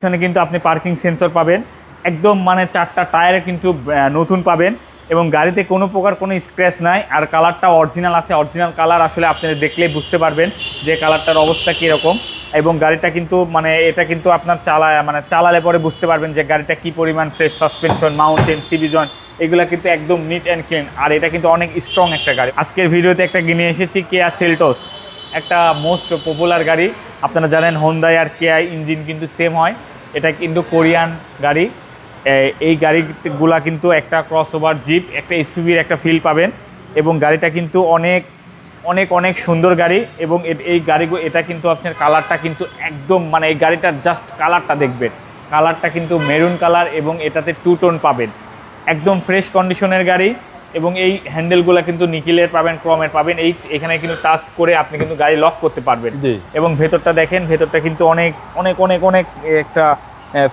এখানে কিন্তু আপনি পার্কিং সেন্সর পাবেন, একদম মানে 4টা টায়ারে কিন্তু নতুন পাবেন এবং গাড়িতে কোনো প্রকার কোনো স্ক্র্যাচ নাই। আর কালারটা অরিজিনাল আছে, অরিজিনাল কালার আসলে আপনারা দেখলেই বুঝতে পারবেন যে কালারটার অবস্থা কীরকম। এবং গাড়িটা কিন্তু এটা কিন্তু আপনার চালালে পরে বুঝতে পারবেন যে গাড়িটা কী পরিমাণ fresh. Suspension, mountain, CV joint এগুলো কিন্তু একদম নিট অ্যান্ড ক্লিন। আর এটা কিন্তু অনেক স্ট্রং একটা গাড়ি। আজকের ভিডিওতে একটা নিয়ে এসেছি কেয়া সেলটোস, একটা মোস্ট পপুলার গাড়ি। আপনারা জানেন হোন্ডাই আর কেয়া ইঞ্জিন কিন্তু সেম হয়। এটা কিন্তু কোরিয়ান গাড়ি। এই গাড়িগুলা কিন্তু একটা ক্রসওভার জিপ, একটা এসইউভির একটা ফিল পাবেন এবং গাড়িটা কিন্তু অনেক অনেক অনেক সুন্দর গাড়ি। এবং এটা কিন্তু আপনার কালারটা কিন্তু একদম এই গাড়িটার জাস্ট কালারটা দেখবেন, কালারটা কিন্তু মেরুন কালার এবং এটাতে 2 টোন পাবেন, একদম ফ্রেশ কন্ডিশনের গাড়ি। এবং এই হ্যান্ডেলগুলো কিন্তু নিকেলের পাবেন, ক্রমের পাবেন। এখানে কিন্তু টাচ করে আপনি কিন্তু গাড়ি লক করতে পারবেন। এবং ভেতরটা দেখেন, ভেতরটা কিন্তু অনেক অনেক অনেক অনেক একটা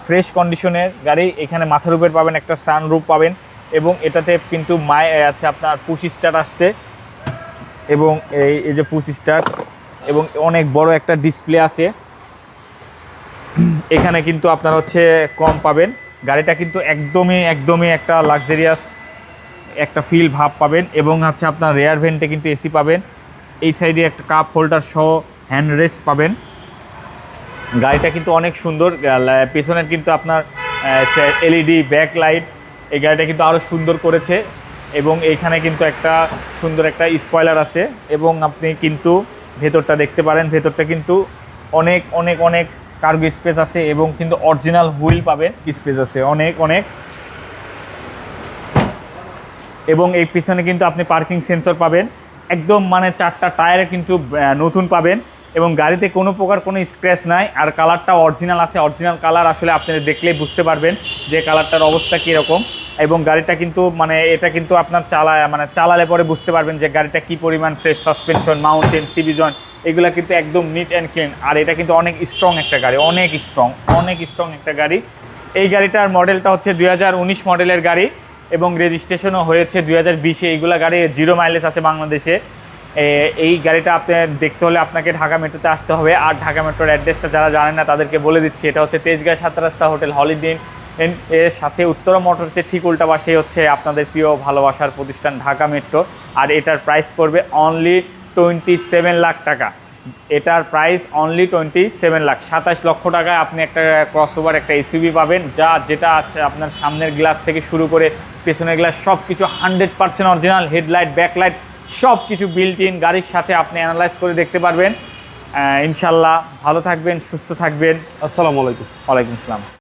ফ্রেশ কন্ডিশনের গাড়ি। এখানে মাথার উপর পাবেন একটা সানরুফ পাবেন এবং এটাতে কিন্তু আপনার পুশ স্টার্ট আসছে এবং এই যে পুশ স্টার্ট এবং অনেক বড় একটা ডিসপ্লে আছে। এখানে কিন্তু আপনার কম পাবেন। গাড়িটা কিন্তু একদমই একটা লাক্সারিয়াস একটা ফিল ভাব পাবেন। এবং আপনার রেয়ার ভেন্টে কিন্তু এসি পাবেন। এই সাইডে একটা কাপ হোল্ডার সহ হ্যান্ড রেস্ট পাবেন। গাড়িটা কিন্তু অনেক সুন্দর। পেছনের কিন্তু আপনার এলইডি ব্যাক লাইট এই গাড়িটা কিন্তু আরও সুন্দর করেছে। এবং এইখানে কিন্তু একটা সুন্দর একটা স্পয়লার আছে এবং আপনি কিন্তু ভেতরটা দেখতে পারেন। ভেতরটা কিন্তু অনেক অনেক অনেক কার্গো স্পেস আছে এবং কিন্তু অরিজিনাল হুইল পাবেন, স্পেস আছে অনেক অনেক। এবং এই পিছনে কিন্তু আপনি পার্কিং সেন্সর পাবেন, একদম 4টা টায়ারে কিন্তু নতুন পাবেন এবং গাড়িতে কোনো প্রকার কোনো স্ক্র্যাচ নাই। আর কালারটা অরিজিনাল আছে, অরিজিনাল কালার আসলে আপনারা দেখলেই বুঝতে পারবেন যে কালারটার অবস্থা কীরকম। এবং গাড়িটা কিন্তু এটা কিন্তু আপনার চালালে পরে বুঝতে পারবেন যে গাড়িটা কী পরিমাণ fresh. Suspension, mountain, CV joint এগুলো কিন্তু একদম নিট অ্যান্ড ক্লিন। আর এটা কিন্তু অনেক স্ট্রং একটা গাড়ি, অনেক স্ট্রং একটা গাড়ি। এই গাড়িটার মডেলটা 2019 মডেলের গাড়ি এবং রেজিস্ট্রেশনও হয়েছে 2020-এ। এইগুলা গাড়ি 0 মাইলেজ আছে বাংলাদেশে। এই গাড়িটা আপনার দেখতে হলে আপনাকে ঢাকা মেট্রোতে আসতে হবে। আর ঢাকা মেট্রোর অ্যাড্রেসটা যারা জানেন না তাদেরকে বলে দিচ্ছি, এটা তেজগাঁ 7 রাস্তা হোটেল হলিডে এর সাথে উত্তরা মোটরসের ঠিক উল্টা পাশেই আপনাদের প্রিয় ভালোবাসার প্রতিষ্ঠান ঢাকা মেট্রো। আর এটার প্রাইস পড়বে অনলি 27 লাখ টাকা। এটার প্রাইস অনলি 27 লাখ, 27 লক্ষ টাকায় আপনি একটা ক্রসওভার একটা এসইউভি পাবেন। যেটা আছে আপনার সামনের গ্লাস থেকে শুরু করে পেছনের গ্লাস সব কিছু 100% অরিজিনাল। হেডলাইট, ব্যাকলাইট সব কিছু বিল্ট ইন গাড়ির সাথে আপনি অ্যানালাইজ করে দেখতে পারবেন। ইনশাল্লাহ ভালো থাকবেন, সুস্থ থাকবেন। আসসালামু আলাইকুম। ওয়ালাইকুম আসসালাম।